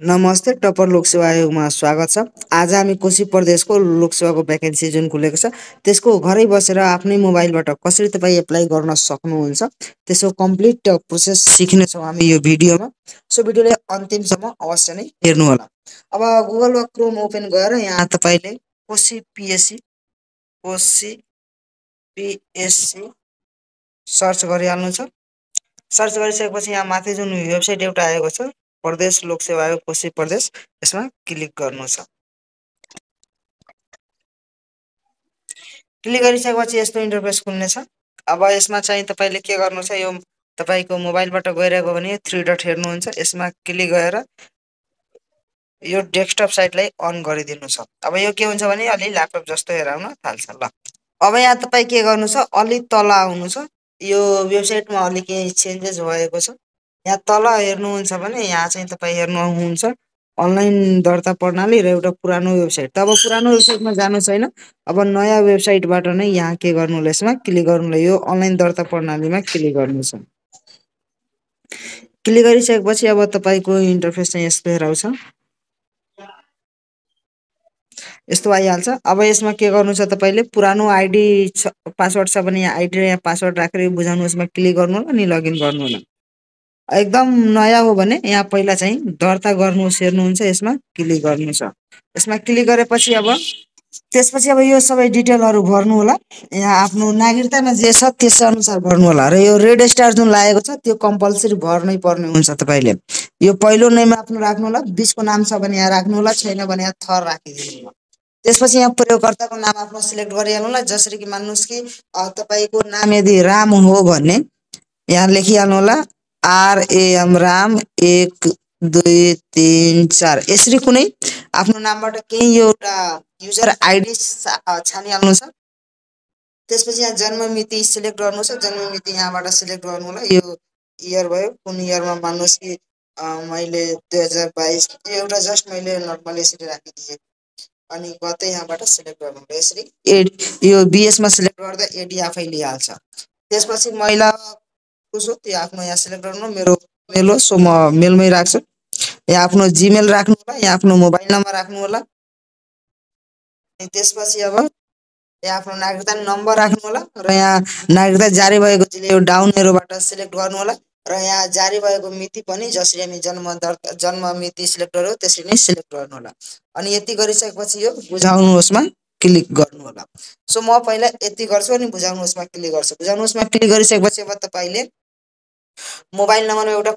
नमस्ते टप्पर लोकसेवा आयोगमा स्वागत छ। आज हामी कोशी प्रदेशको लोकसेवाको भ्याकेन्सी जुन खुलेको छ त्यसको घरै बसेर आफ्नै मोबाइलबाट कसरी तपाईँ एप्लाई गर्न सक्नुहुन्छ त्यसको कम्प्लिट प्रोसेस सिक्नेछौँ हामी यो भिडियोमा। सो भिडियोलाई अन्तिमसम्म अवश्य नै हेर्नुहोला। अब गुगल वा क्रोम ओपन गरेर यहाँ तपाईँले कोशी पिएससी सर्च गरिहाल्नु छ। सर्च गरिसकेपछि यहाँ माथि जुन वेबसाइट एउटा आएको छ प्रदेश लोकसेवा आयोग कोशी प्रदेश, यसमा क्लिक गर्नु छ। क्लिक गरिसकेपछि यस्तो इन्टरफेस खुल्नेछ। अब यसमा चाहिँ तपाईँले के गर्नु छ, यो तपाईँको मोबाइलबाट गइरहेको भने थ्री डट हेर्नुहुन्छ, यसमा क्लिक गरेर यो डेस्कटप साइटलाई अन गरिदिनु छ। अब यो के हुन्छ भने अलि ल्यापटप जस्तो हेराउन थाल्छ। ल अब यहाँ तपाईँ के गर्नु छ, अलि तल आउनु छ। यो वेबसाइटमा अलि केही चेन्जेस भएको छ। यहाँ तल हेर्नुहुन्छ भने यहाँ चाहिँ तपाईँ हेर्नुहुन्छ अनलाइन दर्ता प्रणाली र एउटा पुरानो वेबसाइट। त अब पुरानो वेबसाइटमा जानु छैन, अब नयाँ वेबसाइटबाट नै यहाँ के गर्नु होला, यसमा क्लिक गर्नु होला। यो अनलाइन दर्ता प्रणालीमा क्लिक गर्नु छ। क्लिक गरिसकेपछि अब तपाईँको इन्टरफेस चाहिँ यस्तो हेराउँछ, यस्तो आइहाल्छ। अब यसमा के गर्नु छ, तपाईँले पुरानो आइडी पासवर्ड छ भने यहाँ आइडी र यहाँ पासवर्ड राखेर बुझाउनु, यसमा क्लिक गर्नु होला अनि लगइन गर्नु होला। एकदम नयाँ हो भने यहाँ पहिला चाहिँ दर्ता गर्नुहोस् हेर्नुहुन्छ, यसमा क्लिक गर्नु छ। यसमा क्लिक गरेपछि अब त्यसपछि अब यो सबै डिटेलहरू भर्नु होला। यहाँ आफ्नो नागरिकतामा जे छ त्यस अनुसार भर्नु होला र यो रेड स्टार जुन लागेको छ त्यो कम्पलसरी भर्नै पर्ने हुन्छ। तपाईँले यो पहिलो नेम आफ्नो राख्नु होला, 20 को नाम छ भने यहाँ राख्नु होला, छैन भने यहाँ थर राखिदिनु होला। त्यसपछि यहाँ प्रयोगकर्ताको नाम आफ्नो सिलेक्ट गरिहाल्नु होला। जसरी कि मान्नुहोस् कि तपाईँको नाम यदि राम हो भने यहाँ लेखिहाल्नु होला RAM राम 1 2 3 4। यसरी कुनै आफ्नो नामबाट केही एउटा युजर आइडी छानिहाल्नु छ। त्यसपछि यहाँ जन्म मिति सिलेक्ट गर्नु छ। जन्म मिति यहाँबाट सिलेक्ट गर्नु होला। यो इयर भयो, कुन इयरमा मान्नुहोस् कि मैले 2022 एउटा जस्ट मैले नर्मल यसरी राखिदिएँ। अनि गते यहाँबाट सिलेक्ट गर्नु होला। यसरी यो बिएसमा सिलेक्ट गर्दा एडी आफै लिइहाल्छ। त्यसपछि महिला कसो त्यो आफ्नो यहाँ सिलेक्ट गर्नु, मेरो मेल हो सो म मेलमै राख्छु। यहाँ आफ्नो जिमेल राख्नु होला, यहाँ आफ्नो मोबाइल नम्बर राख्नु होला। अनि त्यसपछि अब यहाँ आफ्नो नागरिकता नम्बर राख्नु होला र यहाँ नागरिकता जारी भएको जिल्ला यो डाउन एरोबाट सिलेक्ट गर्नु होला र यहाँ जारी भएको मिति पनि जसरी हामी जन्म मिति सिलेक्ट गर्यो त्यसरी नै सिलेक्ट गर्नु होला। अनि यति गरिसकेपछि यो बुझाउनुहोस्मा क्लिक गर्नु होला। सो म पहिला यति गर्छु अनि बुझाउनुहोस्मा क्लिक गर्छु। बुझाउनुहोस्मा क्लिक गरिसकेपछि अब तपाईँले मोबाइल नम्बरमा एउटा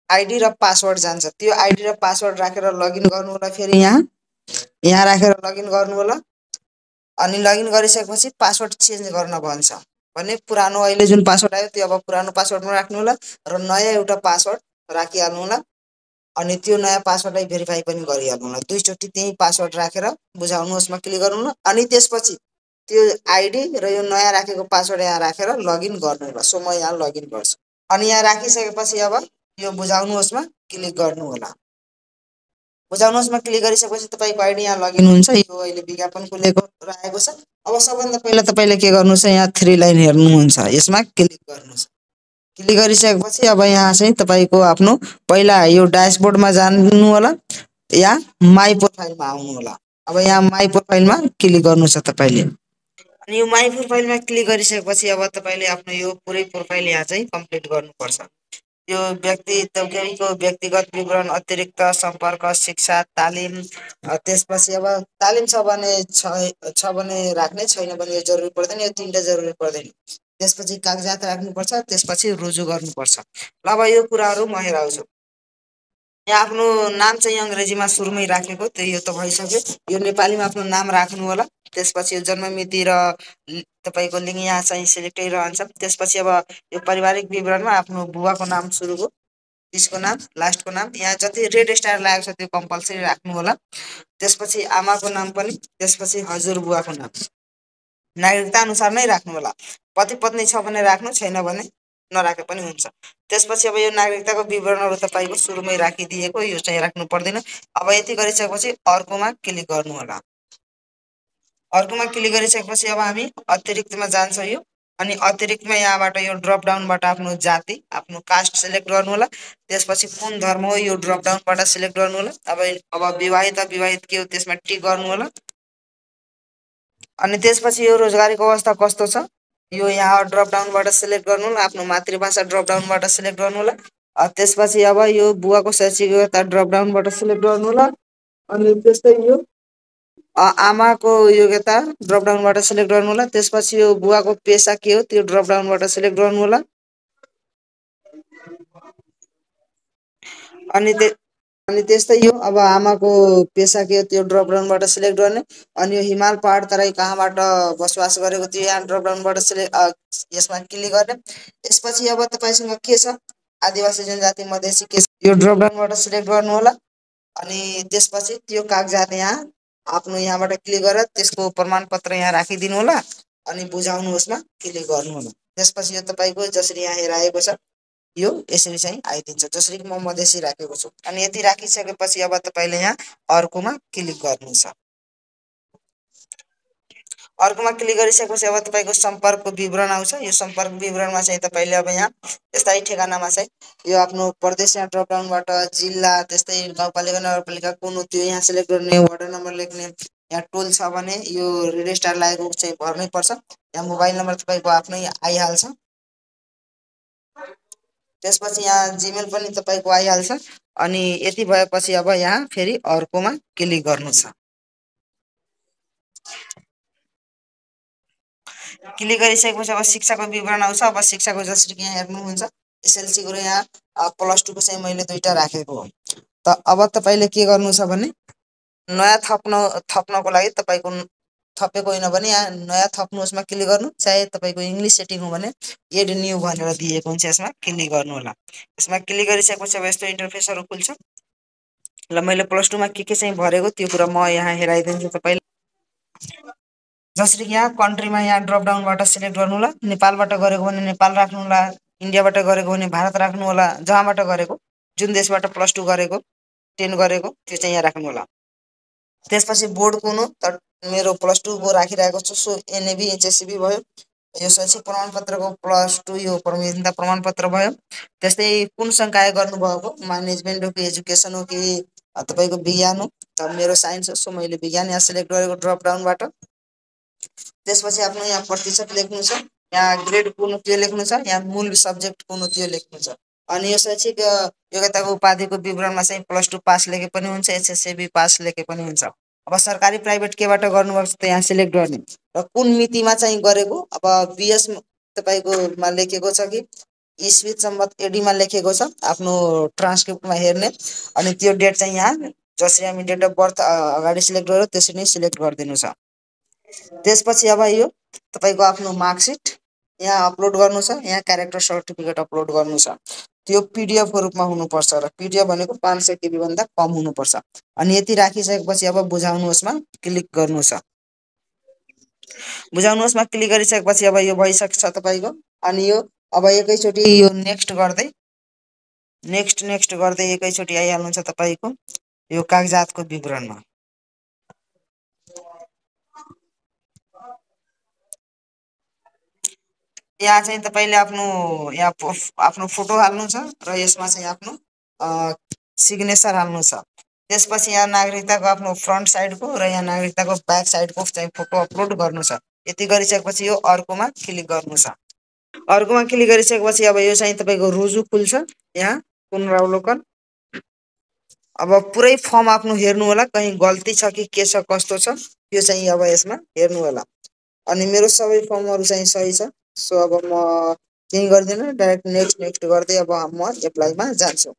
आइडी र पासवर्ड जान्छ, त्यो आइडी र पासवर्ड राखेर लगइन गर्नु होला। फेरि यहाँ राखेर लगइन गर्नु होला। अनि लगइन गरिसकेपछि पासवर्ड चेन्ज गर्न भन्छ भने पुरानो अहिले जुन पासवर्ड आयो त्यो अब पुरानो पासवर्डमा राख्नु होला र नयाँ एउटा पासवर्ड राखिहाल्नु होला। अनि त्यो नयाँ पासवर्डलाई भेरिफाई पनि गरिहाल्नु होला। दुईचोटि त्यही पासवर्ड राखेर बुझाउनुहोस्मा क्लिक गर्नु होला। अनि त्यसपछि त्यो आइडी र यो नयाँ राखेको पासवर्ड यहाँ राखेर लगइन गर्नु होला। सो म यहाँ लगइन गर्छु। अनि यहाँ राखिसकेपछि अब यो बुझाउनुहोस्मा क्लिक गर्नु होला। बुझाउनुहोस्मा क्लिक गरिसकेपछि तपाईँको आइडी यहाँ लगइन हुन्छ। यो अहिले विज्ञापन खुलेको रहेको छ। अब सबभन्दा पहिला तपाईँले के गर्नु छ, यहाँ 3 लाइन हेर्नुहुन्छ, यसमा क्लिक गर्नु छ। क्लिक गरिसकेपछि अब यहाँ चाहिँ तपाईँको आफ्नो पहिला यो ड्यासबोर्डमा जानु होला, यहाँ माई प्रोफाइलमा आउनु होला। अब यहाँ माई प्रोफाइलमा क्लिक गर्नु छ तपाईँले। अनि यो माई प्रोफाइलमा क्लिक गरिसकेपछि अब तपाईँले आफ्नो यो पुरै प्रोफाइल यहाँ चाहिँ कम्प्लिट गर्नुपर्छ। यो तपाईँको व्यक्तिगत विवरण, अतिरिक्त सम्पर्क, शिक्षा, तालिम, त्यसपछि अब तालिम छ भने राख्ने, छैन भने यो जरुरी पर्दैन, यो 3टा जरुरी पर्दैन। त्यसपछि कागजात राख्नुपर्छ, त्यसपछि रुजु गर्नुपर्छ। ल अब यो कुराहरू म हेराउँछु। यहाँ आफ्नो नाम चाहिँ अङ्ग्रेजीमा सुरुमै राखेको त्यो यो त भइसक्यो। यो नेपालीमा आफ्नो नाम राख्नु होला। त्यसपछि यो जन्म मिति र तपाईँको लिङ्ग यहाँ चाहिँ सिलेक्टै रहन्छ। त्यसपछि अब यो पारिवारिक विवरणमा आफ्नो बुवाको नाम सुरुको, 30 को नाम, लास्टको नाम यहाँ जति रेड स्टार लागेको छ त्यो कम्पलसरी राख्नु होला। त्यसपछि आमाको नाम पनि, त्यसपछि हजुरबुवाको नाम नागरिकता अनुसार नै राख्नु होला। पति पत्नी छ भने राख्नु, छैन भने नराखे पनि हुन्छ। त्यसपछि अब यो नागरिकताको विवरणहरू तपाईँको सुरुमै राखिदिएको, यो चाहिँ राख्नु पर्दैन। अब यति गरिसकेपछि अर्कोमा क्लिक गर्नु होला। अर्कोमा क्लिक गरिसकेपछि अब हामी अतिरिक्तमा जान्छौँ। यो अनि अतिरिक्तमा यहाँबाट यो ड्रप डाउनबाट आफ्नो जाति आफ्नो कास्ट सिलेक्ट गर्नु होला। त्यसपछि कुन धर्म हो यो ड्रप डाउनबाट सिलेक्ट गर्नु होला। अब विवाहित अविवाहित के हो त्यसमा टिक गर्नु होला। अनि त्यसपछि यो रोजगारीको अवस्था कस्तो छ यो यहाँ ड्रप डाउनबाट सिलेक्ट गर्नु होला। आफ्नो मातृभाषा ड्रप डाउनबाट सिलेक्ट गर्नु होला। त्यसपछि अब यो बुवाको शैक्षिक योग्यता ड्रप डाउनबाट सिलेक्ट गर्नु होला। अनि त्यस्तै यो आमाको योग्यता ड्रप डाउनबाट सिलेक्ट गर्नु होला। त्यसपछि यो बुवाको पेसा के हो त्यो ड्रप डाउनबाट सिलेक्ट गर्नु होला। अनि अनि त्यस्तै यो अब आमाको पेसा के हो त्यो ड्रप डाउनबाट सिलेक्ट गर्ने। अनि यो हिमाल पहाड तराई कहाँबाट बसोबास गरेको त्यो यहाँ ड्रप डाउनबाट सिलेक्ट यसमा क्लिक गर्ने। यसपछि अब तपाईँसँग के छ आदिवासी जनजाति मधेसी के यो ड्रप डाउनबाट सिलेक्ट गर्नु होला। अनि त्यसपछि त्यो कागजात यहाँ आफ्नो यहाँबाट क्लिक गरेर त्यसको प्रमाणपत्र यहाँ राखिदिनु होला। अनि बुझाउनुहोसमा क्लिक गर्नु होला। त्यसपछि यो तपाईँको जसरी यहाँ हेराएको छ यो यसरी चाहिँ आइदिन्छ जसरी कि म मधेसी राखेको छु। अनि यति राखिसकेपछि अब तपाईँले यहाँ अर्कोमा क्लिक गर्नु छ। अर्कोमा क्लिक गरिसकेपछि अब तपाईँको सम्पर्कको विवरण आउँछ। यो सम्पर्क विवरणमा चाहिँ तपाईँले अब यहाँ स्थायी ठेगानामा चाहिँ यो आफ्नो प्रदेश यहाँ ड्रप डाउनबाट जिल्ला त्यस्तै गाउँपालिका नगरपालिका कुन हो त्यो यहाँ सिलेक्ट गर्ने। वार्ड नम्बर लेख्ने। यहाँ टोल छ भने यो रेजिस्टर लागेको चाहिँ भर्नै पर्छ। यहाँ मोबाइल नम्बर तपाईँको आफ्नै आइहाल्छ। त्यसपछि यहाँ जिमेल पनि तपाईँको आइहाल्छ। अनि यति भएपछि अब यहाँ फेरि अर्कोमा क्लिक गर्नु छ। क्लिक गरिसकेपछि अब शिक्षाको विवरण आउँछ। अब शिक्षाको जसरी कि यहाँ हेर्नुहुन्छ एसएलसीको र यहाँ +2को चाहिँ मैले दुईटा राखेको हो। त अब तपाईँले के गर्नु छ भने नयाँ थप्नको लागि तपाईँको थपेको होइन भने यहाँ नयाँ थप्नुहोसमा क्लिक गर्नु। चाहे तपाईँको इङ्ग्लिस सेटिङ हो भने एड न्यू भनेर दिएको हुन्छ यसमा क्लिक गर्नु होला। यसमा क्लिक गरिसकेपछि अब यस्तो इन्टरफेसहरू खुल्छ। ल मैले +2मा के चाहिँ भरेको त्यो कुरा म यहाँ हेराइदिन्छु तपाईँले। जसरी कि यहाँ कन्ट्रीमा यहाँ ड्रप डाउनबाट सिलेक्ट गर्नु होला। नेपालबाट गरेको भने नेपाल राख्नु होला। इन्डियाबाट गरेको भने भारत राख्नु होला। जहाँबाट गरेको जुन देशबाट +2 गरेको 10 गरेको त्यो चाहिँ यहाँ राख्नु होला। त्यसपछि बोर्ड कुन हो त मेरो +2 को राखिरहेको छु सो एनएबी एचएससीबी भयो। यो शैक्षिक प्रमाणपत्रको +2 यो प्रविधिता प्रमाणपत्र भयो। त्यस्तै कुन संकाय गर्नुभएको म्यानेजमेन्ट हो कि एजुकेसन हो कि तपाईँको विज्ञान हो त मेरो साइन्स हो सो मैले विज्ञान यहाँ सिलेक्ट गरेको ड्रप डाउनबाट। त्यसपछि आफ्नो यहाँ प्रतिशत लेख्नु छ। यहाँ ग्रेड कुन हो त्यो लेख्नु छ। यहाँ मूल सब्जेक्ट कुन हो त्यो लेख्नु छ। अनि यो शैक्षिक योग्यताको उपाधिको विवरणमा चाहिँ +2 पास लेखे पनि हुन्छ एचएससीबी पास लेखे पनि हुन्छ। अब सरकारी प्राइभेट केबाट गर्नुभएको छ त यहाँ सिलेक्ट गर्ने र कुन मितिमा चाहिँ गरेको। अब बीएस तपाईँकोमा लेखेको छ कि इस्वी सम्बत एडीमा लेखेको छ आफ्नो ट्रान्सक्रिप्टमा हेर्ने। अनि त्यो डेट चाहिँ यहाँ जसरी हामी डेट अफ बर्थ अगाडि सिलेक्ट गर्यो त्यसरी नै सिलेक्ट गरिदिनु छ। त्यसपछि अब यो तपाईँको आफ्नो मार्कसिट यहाँ अपलोड गर्नु छ। यहाँ क्यारेक्टर सर्टिफिकेट अपलोड गर्नु छ। त्यो पिडिएफको रूपमा हुनुपर्छ र पिडिएफ भनेको 500 KB भन्दा कम हुनुपर्छ। अनि यति राखिसकेपछि अब बुझाउनुहोसमा क्लिक गर्नु छ। बुझाउनुहोसमा क्लिक गरिसकेपछि अब यो भइसक्छ तपाईँको। अनि यो अब एकैचोटि यो नेक्स्ट गर्दै एकैचोटि आइहाल्नुहुन्छ तपाईँको यो कागजातको विवरणमा। यहाँ चाहिँ तपाईँले आफ्नो फोटो हाल्नु छ र यसमा चाहिँ आफ्नो सिग्नेचर हाल्नु छ। त्यसपछि यहाँ नागरिकताको आफ्नो फ्रन्ट साइडको र यहाँ नागरिकताको ब्याक साइडको चाहिँ फोटो अपलोड गर्नु छ। यति गरिसकेपछि यो अर्कोमा क्लिक गर्नु छ। अर्कोमा क्लिक गरिसकेपछि अब यो चाहिँ तपाईँको रुजु खुल्छ। यहाँ पुनरावलोकन। अब पुरै फर्म आफ्नो हेर्नु होला कहीँ गल्ती छ कि के छ कस्तो छ त्यो चाहिँ अब यसमा हेर्नु होला। अनि मेरो सबै फर्महरू चाहिँ सही छ सो अब म केही गर्दिनँ डाइरेक्ट नेक्स्ट नेक्स्ट गर्दै अब म एप्लाईमा जान्छु।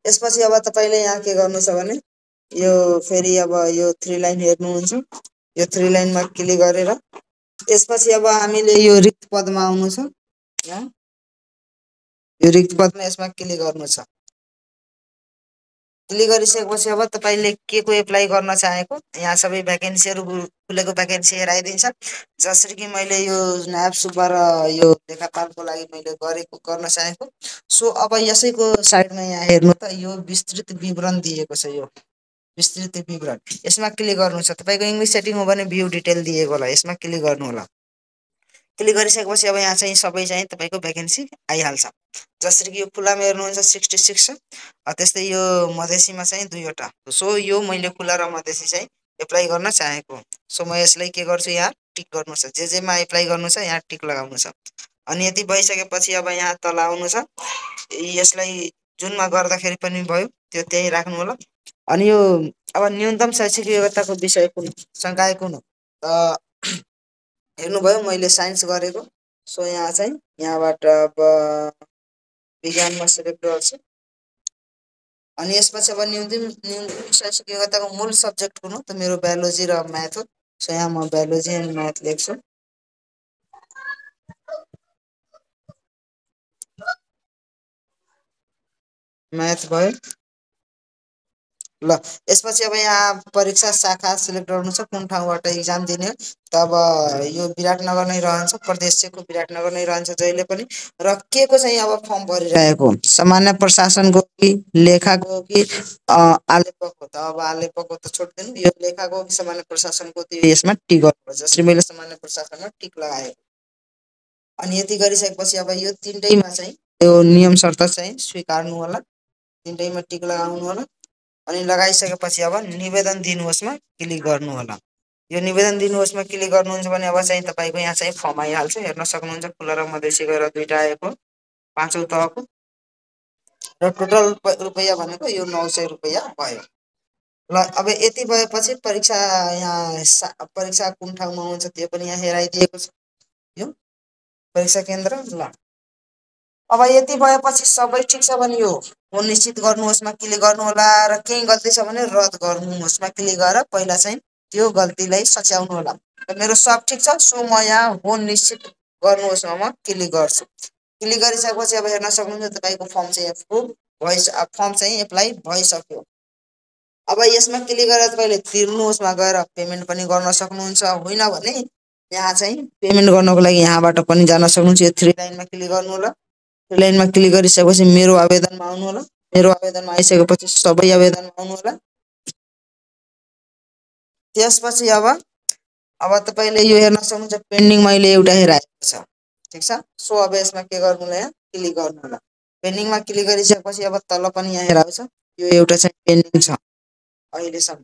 यसपछि अब तपाईँले यहाँ के गर्नु छ भने यो फेरि अब यो 3 लाइन हेर्नुहुन्छ। यो 3 लाइनमा क्लिक गरेर त्यसपछि अब हामीले यो रिक्त पदमा आउनु छ। यहाँ यो रिक्त पदमा यसमा क्लिक गर्नु छ। क्लिक गरिसकेपछि अब तपाईँले के को एप्लाई गर्न चाहेको यहाँ सबै भ्याकेन्सीहरू खुलेको भ्याकेन्सी हेराइदिन्छ। जसरी कि मैले यो नायब सुब्बा र यो लेखापालको लागि मैले गर्न चाहेको सो अब यसैको साइडमा यहाँ हेर्नु त यो विस्तृत विवरण दिएको छ। यो विस्तृत विवरण यसमा क्लिक गर्नु छ। तपाईँको इङ्ग्लिस सेटिङ हो भने भ्यू डिटेल दिएको होला यसमा क्लिक गर्नु होला। क्लिक गरिसकेपछि अब यहाँ चाहिँ सबै चाहिँ तपाईँको भ्याकेन्सी आइहाल्छ। जसरी कि यो खुल्लामा हेर्नुहुन्छ 66 छ, त्यस्तै यो मधेसीमा चाहिँ 2वटा। सो यो मैले खुल्ला र मधेसी चाहिँ एप्लाई गर्न चाहेको। सो म यसलाई के गर्छु, यहाँ टिक गर्नु छ। जेमा एप्लाई गर्नु छ यहाँ टिक लगाउनु छ। अनि यति भइसकेपछि अब यहाँ तल आउनु छ। यसलाई जुनमा गर्दाखेरि पनि भयो, त्यो त्यही राख्नु होला। अनि यो अब न्यूनतम शैक्षिक योग्यताको विषय कुन शङ्काए कुन हो त हेर्नुभयो, मैले साइन्स गरेको। सो यहाँ चाहिँ यहाँबाट अब विज्ञानमा सेलेक्ट गर्छु। अनि यसपछि अब न्यूनतम शैक्षिक योग्यताको मूल सब्जेक्ट कुन हो त मेरो बायोलोजी र म्याथ हो। सो यहाँ म बायोलोजी एन्ड म्याथ लेख्छु। म्याथ भयो। ल यसपछि अब यहाँ परीक्षा शाखा सिलेक्ट गर्नु छ, कुन ठाउँबाट इक्जाम दिने हो। त अब यो विराटनगर नै रहन्छ, प्रदेश चाहिँको विराटनगर नै रहन्छ जहिले पनि। र के को चाहिँ अब फर्म भरिरहेको, सामान्य प्रशासनको कि लेखाको हो कि आलेपको। त अब आलेपको त छोड्दिनु, यो लेखाको कि सामान्य प्रशासनको त्यो यसमा टिक गर्नुपर्छ। जसरी मैले सामान्य प्रशासनमा टिक लगाएँ। अनि यति गरिसकेपछि अब यो तिनटैमा चाहिँ त्यो नियम शर्त चाहिँ स्वीकार्नु होला, तिनटैमा टिक लगाउनु होला। अनि लगाइसकेपछि अब निवेदन दिनुहोस्मा क्लिक गर्नु होला। यो निवेदन दिनुहोस्मा क्लिक गर्नुहुन्छ भने अब चाहिँ तपाईँको यहाँ चाहिँ फर्म आइहाल्छ। हेर्न सक्नुहुन्छ खुल्ला र मधेसी गरेर 2टा आएको, 5औँ तहको। र टोटल रुपैयाँ भनेको यो 900 रुपैयाँ भयो। ल अब यति भएपछि परीक्षा यहाँ परीक्षा कुन ठाउँमा हुन्छ त्यो पनि यहाँ हेराइदिएको छ, यो परीक्षा केन्द्र। ल अब यति भएपछि सबै ठिक छ भने यो निश्चित गर्नुहोस्मा क्लिक गर्नु होला। र केही गल्ती छ भने रद्द गर्नुहोस्मा क्लिक गरेर पहिला चाहिँ त्यो गल्तीलाई सच्याउनु होला। मेरो सब ठिक छ। सो म यहाँ हो निश्चित गर्नुहोस्मा म क्लिक गर्छु। क्लिक गरिसकेपछि अब हेर्न सक्नुहुन्छ तपाईँको फर्म चाहिँ एप्रुभ फर्म चाहिँ एप्लाई भइसक्यो। अब यसमा क्लिक गरेर तपाईँले तिर्नुहोस्मा गएर पेमेन्ट पनि गर्न सक्नुहुन्छ। होइन भने यहाँ चाहिँ पेमेन्ट गर्नको लागि यहाँबाट पनि जान सक्नुहुन्छ। यो 3 लाइनमा क्लिक गर्नु होला। 3 लाइनमा क्लिक गरिसकेपछि मेरो आवेदनमा आउनु होला। मेरो आवेदनमा आइसकेपछि सबै आवेदनमा आउनु होला। त्यसपछि अब तपाईँले यो हेर्न सक्नुहुन्छ पेन्डिङ मैले एउटा हेराएको छ, ठिक छ। सो अब यसमा के गर्नु होला, यहाँ क्लिक गर्नु होला। पेन्डिङमा क्लिक गरिसकेपछि अब तल पनि यहाँ हेराएको छ, यो एउटा चाहिँ पेन्डिङ छ अहिलेसम्म।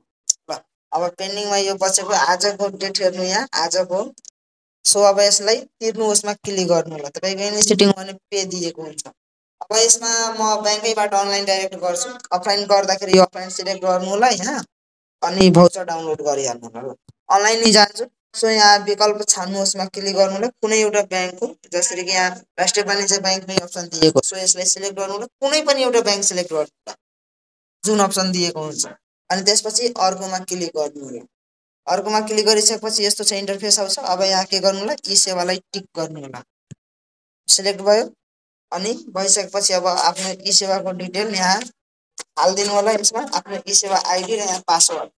ल अब पेन्डिङमा यो बसेको आजको डेट हेर्नु, यहाँ आजको। सो अब यसलाई तिर्नुहोस्मा क्लिक गर्नु होला। तपाईँको इन्भेस्टिङ भने पे दिएको हुन्छ। अब यसमा म ब्याङ्कैबाट अनलाइन डाइरेक्ट गर्छु। अफलाइन गर्दाखेरि यो अफलाइन सिलेक्ट गर्नु होला यहाँ, अनि भाउचर डाउनलोड गरिहाल्नु होला। अनलाइन नै जान्छु। सो यहाँ विकल्प छान्नुहोस्मा क्लिक गर्नु होला। कुनै एउटा ब्याङ्कको, जसरी कि यहाँ राष्ट्रिय वाणिज्य ब्याङ्कमै अप्सन दिएको। सो यसलाई सिलेक्ट गर्नु होला। कुनै पनि एउटा ब्याङ्क सिलेक्ट गर्नु होला जुन अप्सन दिएको हुन्छ। अनि त्यसपछि अर्कोमा क्लिक गर्नु होला। अर्कोमा क्लिक गरिसकेपछि यस्तो चाहिँ इन्टरफेस आउँछ। अब यहाँ के गर्नु होला, ई सेवालाई टिक गर्नु होला। सिलेक्ट भयो। अनि भइसकेपछि अब आफ्नो ई सेवाको डिटेल यहाँ हालिदिनु होला। यसमा आफ्नो ई सेवा आइडी र यहाँ पासवर्ड।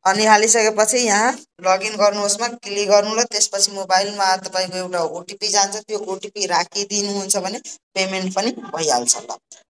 अनि हालिसकेपछि यहाँ लगइन गर्नुहोस्मा क्लिक गर्नु होला। त्यसपछि मोबाइलमा तपाईँको एउटा ओटिपी जान्छ। त्यो ओटिपी राखिदिनुहुन्छ भने पेमेन्ट पनि भइहाल्छ। ल